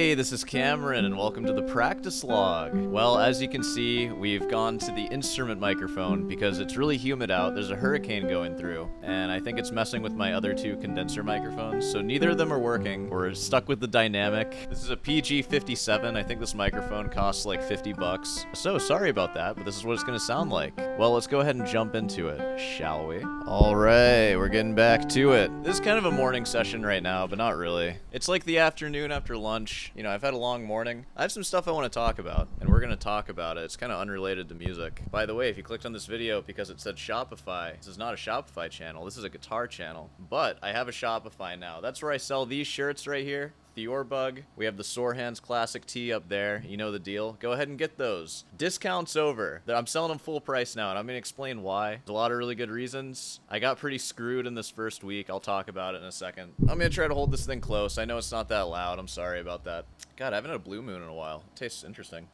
Hey, this is Cameron, and welcome to the practice log. Well, as you can see, we've gone to the instrument microphone because it's really humid out. There's a hurricane going through, and I think it's messing with my other two condenser microphones, so neither of them are working. We're stuck with the dynamic. This is a PG-57. I think this microphone costs like 50 bucks. So sorry about that, but this is what it's gonna sound like. Well, let's go ahead and jump into it, shall we? All right, we're getting back to it. This is kind of a morning session right now, but not really. It's like the afternoon after lunch. You know, I've had a long morning. I have some stuff I want to talk about, and we're going to talk about it. It's kind of unrelated to music. By the way, if you clicked on this video because it said Shopify, this is not a Shopify channel. This is a guitar channel. But I have a Shopify now. That's where I sell these shirts right here. Bug. We have the Sore Hands Classic tee up there. You know the deal. Go ahead and get those. Discounts over. I'm selling them full price now, and I'm going to explain why. There's a lot of really good reasons. I got pretty screwed in this first week. I'll talk about it in a second. I'm going to try to hold this thing close. I know it's not that loud. I'm sorry about that. God, I haven't had a Blue Moon in a while. It tastes interesting.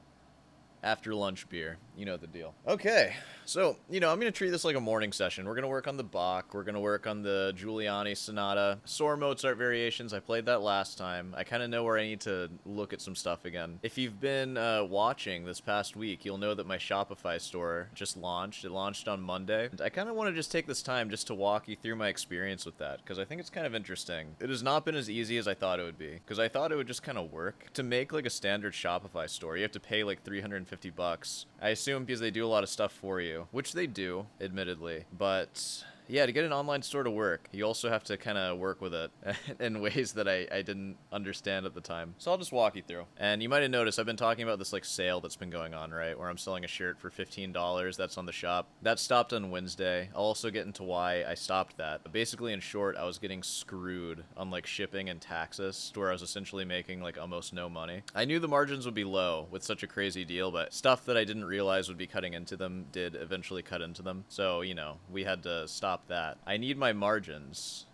After lunch beer. You know the deal. Okay, so, I'm going to treat this like a morning session. We're going to work on the Bach. We're going to work on the Giuliani Sonata. Sore Mozart variations. I played that last time. I kind of know where I need to look at some stuff again. If you've been watching this past week, you'll know that my Shopify store just launched. It launched on Monday. And I kind of want to just take this time just to walk you through my experience with that, because I think it's kind of interesting. It has not been as easy as I thought it would be, because I thought it would just kind of work. To make like a standard Shopify store, you have to pay like $350. I assume because they do a lot of stuff for you, which they do, admittedly, but yeah, to get an online store to work, you also have to kind of work with it in ways that I didn't understand at the time. So I'll just walk you through. And you might have noticed I've been talking about this like sale that's been going on, right? Where I'm selling a shirt for $15. That's on the shop. That stopped on Wednesday. I'll also get into why I stopped that. But basically, in short, I was getting screwed on like shipping and taxes, where I was essentially making like almost no money. I knew the margins would be low with such a crazy deal, but stuff that I didn't realize would be cutting into them did eventually cut into them. So, we had to stop that. I need my margins,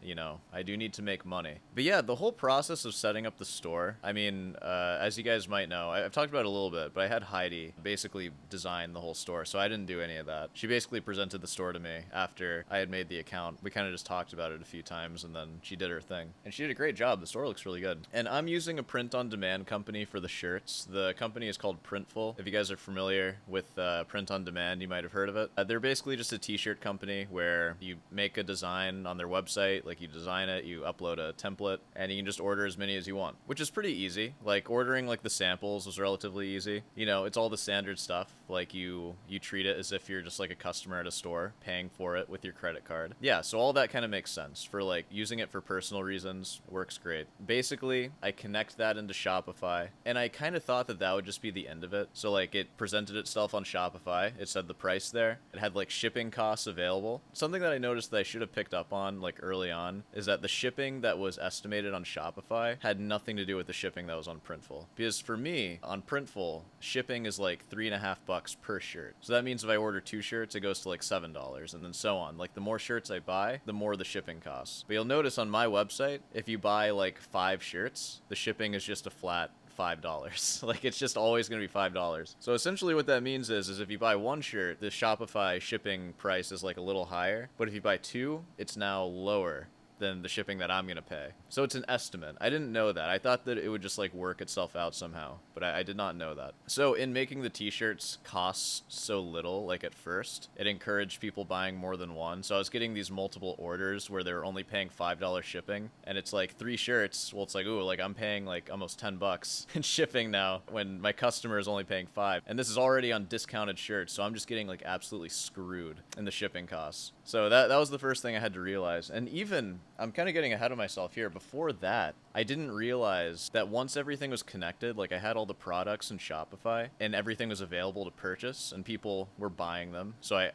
I do need to make money. But yeah, the whole process of setting up the store, I mean, as you guys might know, I've talked about it a little bit, but I had Heidi basically design the whole store, so I didn't do any of that. She basically presented the store to me after I had made the account. We kind of just talked about it a few times, and then she did her thing. And she did a great job. The store looks really good. And I'm using a print-on-demand company for the shirts. The company is called Printful. If you guys are familiar with print-on-demand, you might have heard of it. They're basically just a t-shirt company where you make a design on their website, like you design it, you upload a template, and you can just order as many as you want, which is pretty easy. Like ordering like the samples was relatively easy. It's all the standard stuff. Like you treat it as if you're just like a customer at a store paying for it with your credit card. Yeah, so all that kind of makes sense. For like using it for personal reasons, works great. Basically, I connect that into Shopify, and I kind of thought that would just be the end of it. So like it presented itself on Shopify. It said the price there. It had like shipping costs available. Something that I noticed that I should have picked up on like early on is that the shipping that was estimated on Shopify had nothing to do with the shipping that was on Printful. Because for me, on Printful, shipping is like $3.50 per shirt. So that means if I order 2 shirts, it goes to like $7, and then so on. Like the more shirts I buy, the more the shipping costs. But you'll notice on my website, if you buy like 5 shirts, the shipping is just a flat $5. Like it's just always going to be $5. So essentially what that means is if you buy 1 shirt, the Shopify shipping price is like a little higher, but if you buy 2, it's now lower than the shipping that I'm going to pay. So it's an estimate. I didn't know that. I thought that it would just like work itself out somehow, but I did not know that. So in making the t-shirts cost so little, like at first, it encouraged people buying more than one. So I was getting these multiple orders where they were only paying $5 shipping, and it's like 3 shirts. Well, it's like, ooh, like I'm paying like almost $10 in shipping now when my customer is only paying 5. And this is already on discounted shirts, so I'm just getting like absolutely screwed in the shipping costs. So that was the first thing I had to realize. And even I'm kind of getting ahead of myself here. Before that, I didn't realize that once everything was connected, like I had all the products in Shopify and everything was available to purchase and people were buying them. So I,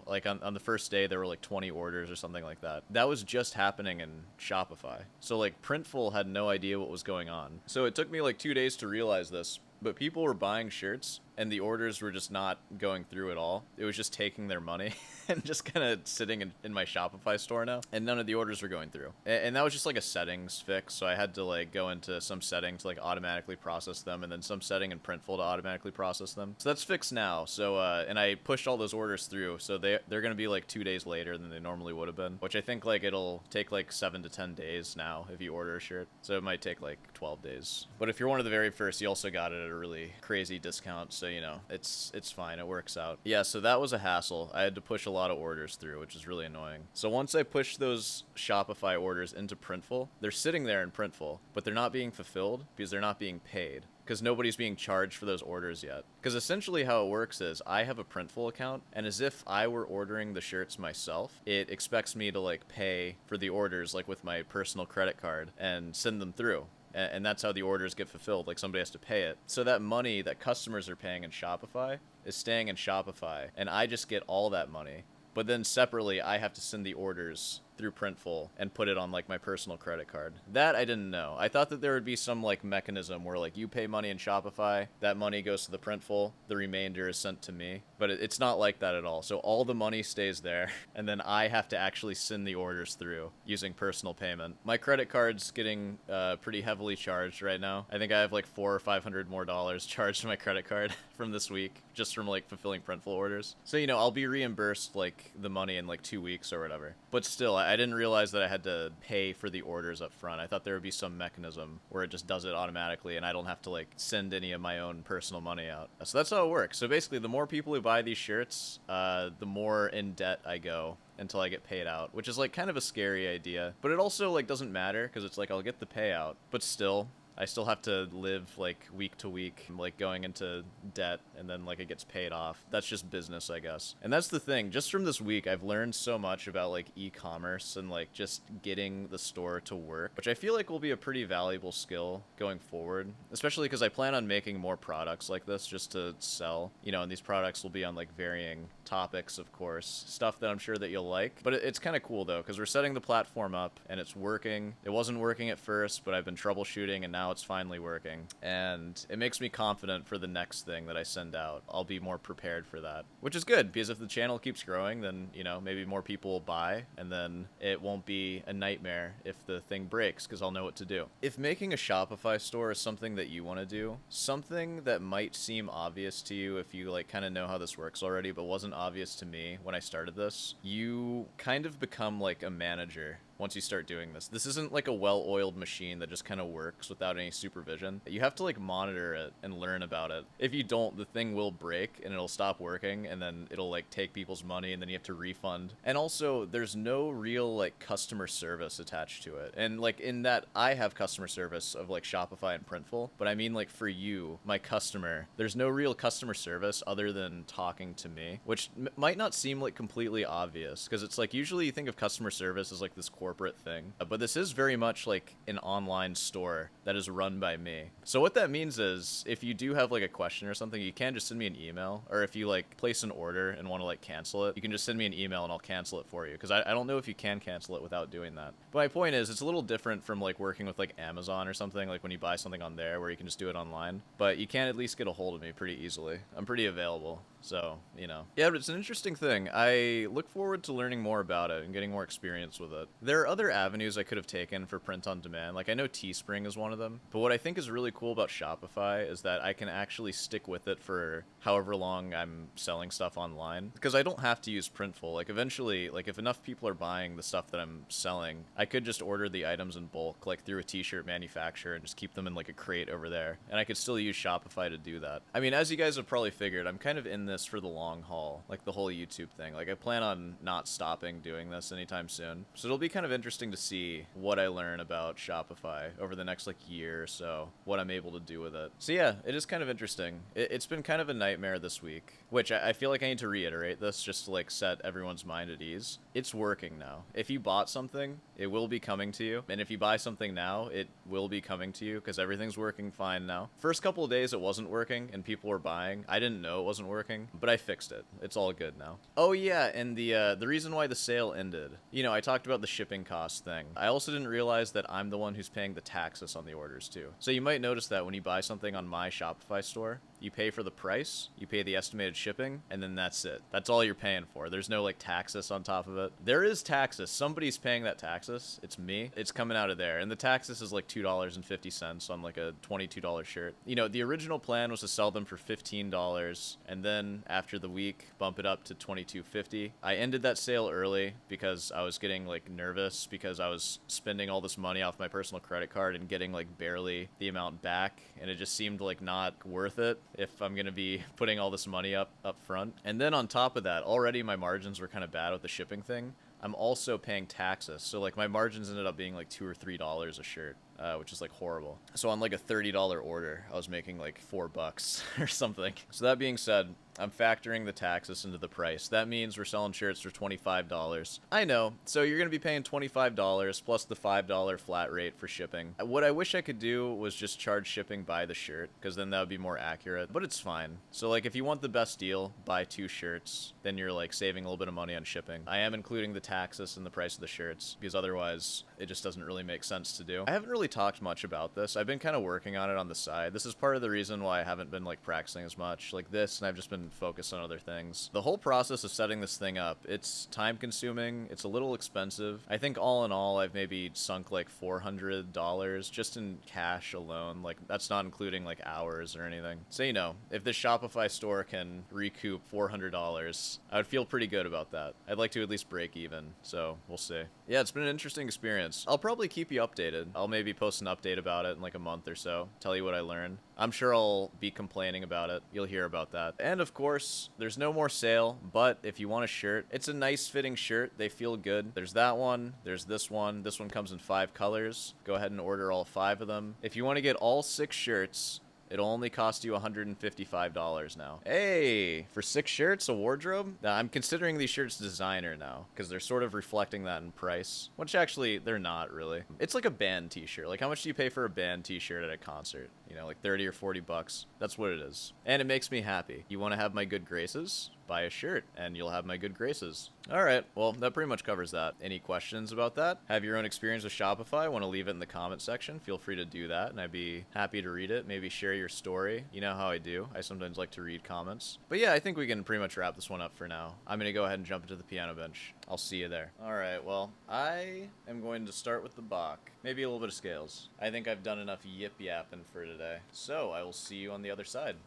like on the first day, there were like 20 orders or something like that. That was just happening in Shopify. So like Printful had no idea what was going on. So it took me like 2 days to realize this. But people were buying shirts and the orders were just not going through at all. It was just taking their money and just kind of sitting in my Shopify store now, and none of the orders were going through. And that was just like a settings fix, so I had to like go into some setting to like automatically process them, and then some setting in Printful to automatically process them. So that's fixed now. So and I pushed all those orders through, so they're gonna be like 2 days later than they normally would have been, which I think like it'll take like 7 to 10 days now if you order a shirt. So it might take like 12 days. But if you're one of the very first, you also got it at a really crazy discount, so you know, it's fine, it works out. Yeah, so that was a hassle. I had to push a lot of orders through, which is really annoying. So once I pushed those Shopify orders into Printful, they're sitting there in Printful, but they're not being fulfilled because they're not being paid, because nobody's being charged for those orders yet. Because essentially how it works is I have a Printful account, and as if I were ordering the shirts myself, it expects me to like pay for the orders like with my personal credit card and send them through. And that's how the orders get fulfilled, like somebody has to pay it. So that money that customers are paying in Shopify is staying in Shopify, and I just get all that money. But then separately, I have to send the orders through Printful and put it on like my personal credit card. That I didn't know. I thought that there would be some like mechanism where like you pay money in Shopify, that money goes to the Printful, the remainder is sent to me. But it's not like that at all. So all the money stays there, and then I have to actually send the orders through using personal payment. My credit card's getting pretty heavily charged right now. I think I have like $400 or $500 more charged to my credit card from this week, just from like fulfilling Printful orders. So, you know, I'll be reimbursed like the money in like 2 weeks or whatever. But still, I didn't realize that I had to pay for the orders up front. I thought there would be some mechanism where it just does it automatically and I don't have to like send any of my own personal money out. So that's how it works. So basically, the more people who buy these shirts, the more in debt I go until I get paid out, which is like kind of a scary idea. But it also like doesn't matter because it's like I'll get the payout, but still, I still have to live like week to week, like going into debt, and then like it gets paid off. That's just business, I guess. And that's the thing. Just from this week, I've learned so much about like e-commerce and like just getting the store to work, which I feel like will be a pretty valuable skill going forward, especially because I plan on making more products like this just to sell, you know, and these products will be on like varying topics, of course, stuff that I'm sure that you'll like. But it's kind of cool though, because we're setting the platform up and it's working. It wasn't working at first, but I've been troubleshooting and now it's finally working, and it makes me confident for the next thing that I send out. I'll be more prepared for that, which is good, because if the channel keeps growing, then, you know, maybe more people will buy, and then it won't be a nightmare if the thing breaks, because I'll know what to do. If making a Shopify store is something that you want to do, something that might seem obvious to you if you like kind of know how this works already, but wasn't obvious to me when I started this, you kind of become like a manager once you start doing this. This isn't like a well-oiled machine that just kind of works without any supervision. You have to like monitor it and learn about it. If you don't, the thing will break and it'll stop working, and then it'll like take people's money and then you have to refund. And also, there's no real like customer service attached to it. And like in that, I have customer service of like Shopify and Printful, but I mean like for you, my customer, there's no real customer service other than talking to me, which might not seem like completely obvious, because it's like usually you think of customer service as like this corporate thing, but this is very much like an online store that is run by me. So what that means is if you do have like a question or something, you can just send me an email, or if you like place an order and want to like cancel it, you can just send me an email and I'll cancel it for you, because I don't know if you can cancel it without doing that. But my point is, it's a little different from like working with like Amazon or something, like when you buy something on there where you can just do it online, but you can at least get a hold of me pretty easily. I'm pretty available. So, you know. Yeah, but it's an interesting thing. I look forward to learning more about it and getting more experience with it. There are other avenues I could have taken for print on demand. Like, I know Teespring is one of them. But what I think is really cool about Shopify is that I can actually stick with it for however long I'm selling stuff online. Because I don't have to use Printful. Like, eventually, like, if enough people are buying the stuff that I'm selling, I could just order the items in bulk, like, through a t-shirt manufacturer and just keep them in, like, a crate over there. And I could still use Shopify to do that. I mean, as you guys have probably figured, I'm kind of in this for the long haul, like the whole YouTube thing. Like, I plan on not stopping doing this anytime soon. So it'll be kind of interesting to see what I learn about Shopify over the next like year or so, what I'm able to do with it. So yeah, it is kind of interesting. It's been kind of a nightmare this week, which I feel like I need to reiterate this just to like set everyone's mind at ease. It's working now. If you bought something, it will be coming to you. And if you buy something now, it will be coming to you, because everything's working fine now. First couple of days it wasn't working and people were buying. I didn't know it wasn't working. shipping, but I fixed it. It's all good now. Oh yeah, and the reason why the sale ended, you know, I talked about the shipping cost thing. I also didn't realize that I'm the one who's paying the taxes on the orders too. So you might notice that when you buy something on my Shopify store, you pay for the price, you pay the estimated shipping, and then that's it. That's all you're paying for. There's no like taxes on top of it. There is taxes. Somebody's paying that taxes. It's me. It's coming out of there. And the taxes is like $2.50 on like a $22 shirt. You know, the original plan was to sell them for $15, and then after the week, bump it up to $22.50. I ended that sale early because I was getting like nervous because I was spending all this money off my personal credit card and getting like barely the amount back, and it just seemed like not worth it if I'm gonna be putting all this money up front. And then on top of that, already my margins were kind of bad with the shipping thing. I'm also paying taxes, so like my margins ended up being like $2 or $3 a shirt, which is like horrible. So on like a $30 order, I was making like $4 or something. So that being said, I'm factoring the taxes into the price. That means we're selling shirts for $25. I know, so you're gonna be paying $25 plus the $5 flat rate for shipping. What I wish I could do was just charge shipping by the shirt, because then that would be more accurate, but it's fine. So like if you want the best deal, buy 2 shirts, then you're like saving a little bit of money on shipping. I am including the taxes in the price of the shirts, because otherwise it just doesn't really make sense to do. I haven't really talked much about this. I've been kind of working on it on the side. This is part of the reason why I haven't been like practicing as much like this, and I've just been focused on other things. The whole process of setting this thing up, it's time consuming, it's a little expensive. I think all in all I've maybe sunk like $400 just in cash alone. Like that's not including like hours or anything. So you know, if the Shopify store can recoup $400, I would feel pretty good about that. I'd like to at least break even, so we'll see. Yeah, it's been an interesting experience. I'll probably keep you updated. I'll maybe post an update about it in like a month or so, tell you what I learned. I'm sure I'll be complaining about it. You'll hear about that. And of course, there's no more sale, but if you want a shirt, it's a nice fitting shirt. They feel good. There's that one. There's this one. This one comes in 5 colors. Go ahead and order all 5 of them. If you want to get all 6 shirts, it'll only cost you $155 now. Hey, for 6 shirts, a wardrobe? Now, I'm considering these shirts designer now, because they're sort of reflecting that in price, which actually, they're not really. It's like a band t-shirt. Like, how much do you pay for a band t-shirt at a concert? You know, like 30 or 40 bucks. That's what it is. And it makes me happy. You want to have my good graces? Buy a shirt, and you'll have my good graces. All right, well, that pretty much covers that. Any questions about that? Have your own experience with Shopify? Want to leave it in the comment section? Feel free to do that, and I'd be happy to read it. Maybe share your story. You know how I do. I sometimes like to read comments. But yeah, I think we can pretty much wrap this one up for now. I'm going to go ahead and jump into the piano bench. I'll see you there. All right, well, I am going to start with the Bach. Maybe a little bit of scales. I think I've done enough yip-yapping for today. So I will see you on the other side.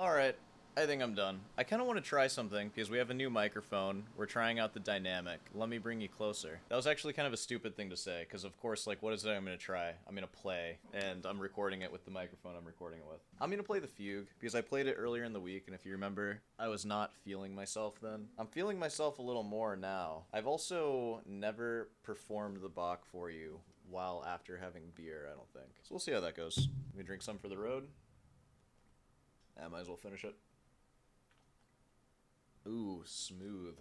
Alright, I think I'm done. I kind of want to try something because we have a new microphone. We're trying out the dynamic. Let me bring you closer. That was actually kind of a stupid thing to say because, of course, like, what is it I'm going to try? I'm going to play, and I'm recording it with the microphone I'm recording it with. I'm going to play the fugue because I played it earlier in the week, and if you remember, I was not feeling myself then. I'm feeling myself a little more now. I've also never performed the Bach for you while after having beer, I don't think. So we'll see how that goes. Let me drink some for the road. I might as well finish it. Ooh, smooth.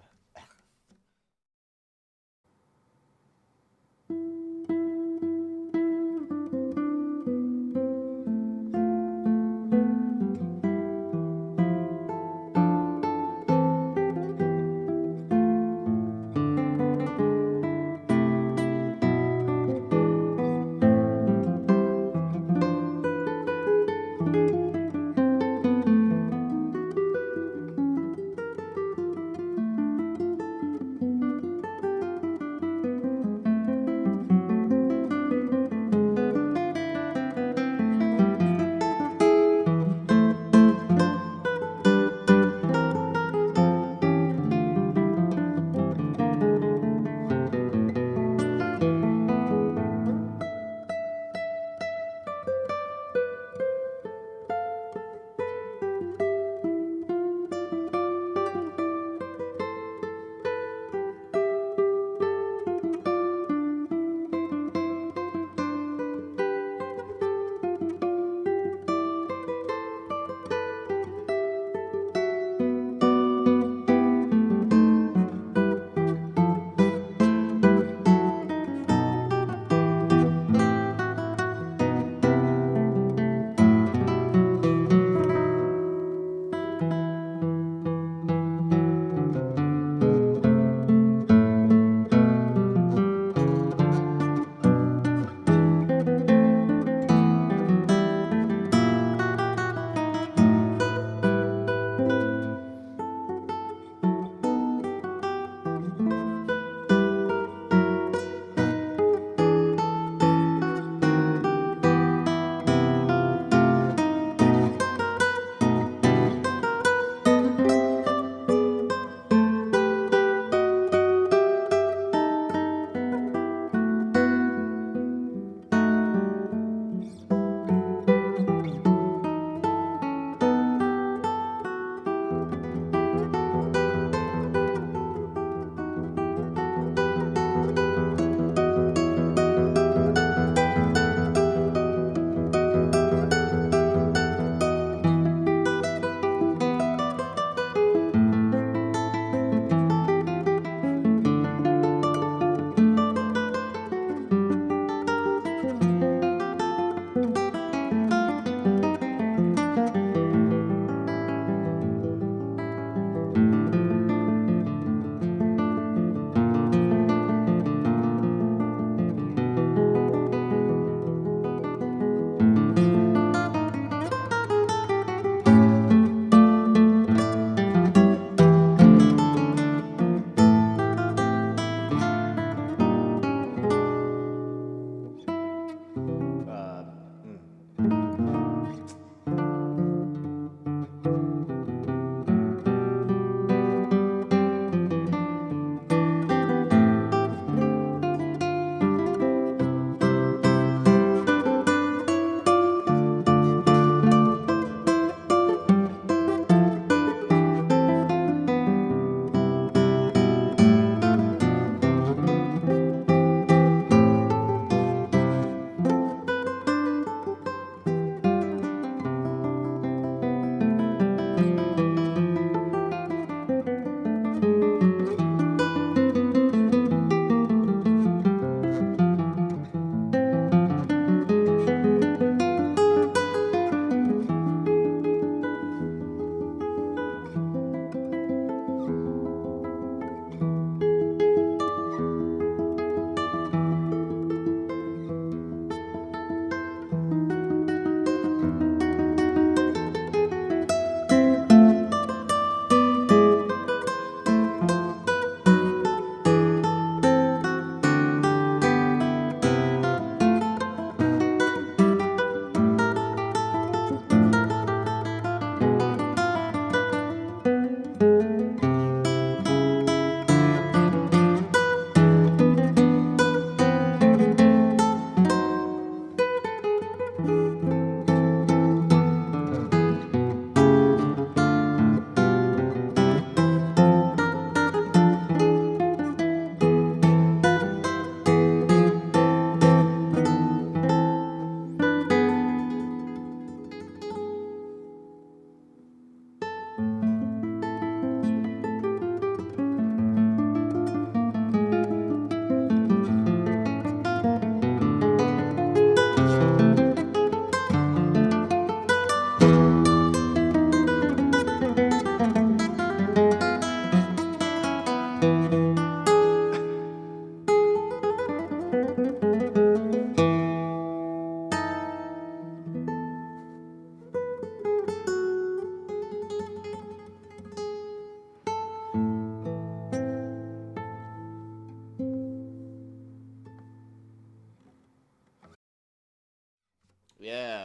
Yeah,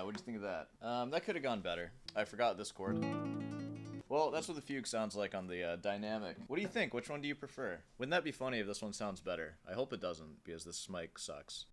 what'd you think of that? That could have gone better. I forgot this chord. Well, that's what the fugue sounds like on the dynamic. What do you think? Which one do you prefer? Wouldn't that be funny if this one sounds better? I hope it doesn't, because this mic sucks.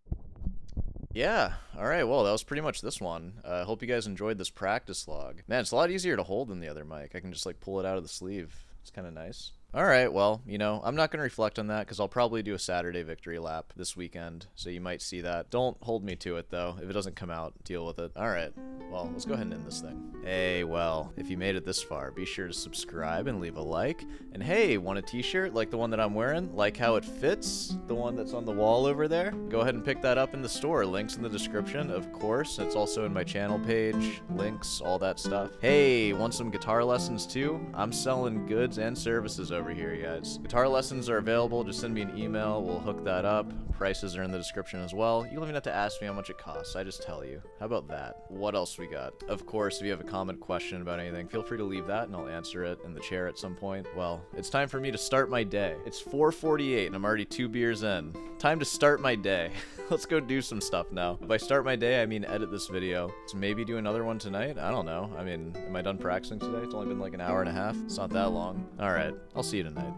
Yeah, alright, well, that was pretty much this one. I hope you guys enjoyed this practice log. Man, it's a lot easier to hold than the other mic. I can just, like, pull it out of the sleeve. It's kind of nice. Alright, well, you know, I'm not going to reflect on that because I'll probably do a Saturday victory lap this weekend, so you might see that. Don't hold me to it, though. If it doesn't come out, deal with it. Alright, well, let's go ahead and end this thing. Hey, well, if you made it this far, be sure to subscribe and leave a like. And hey, want a t-shirt like the one that I'm wearing? Like how it fits? The one that's on the wall over there? Go ahead and pick that up in the store. Links in the description, of course. It's also in my channel page. Links, all that stuff. Hey, want some guitar lessons too? I'm selling goods and services over here, guys. Guitar lessons are available. Just send me an email. We'll hook that up. Prices are in the description as well. You don't even have to ask me how much it costs. I just tell you. How about that? What else we got? Of course, if you have a comment, question about anything, feel free to leave that and I'll answer it in the chair at some point. Well, it's time for me to start my day. It's 4:48 and I'm already 2 beers in. Time to start my day. Let's go do some stuff now. By start my day, I mean edit this video. So maybe do another one tonight? I don't know. I mean, am I done practicing today? It's only been like an hour and a half. It's not that long. Alright, I'll see you tonight.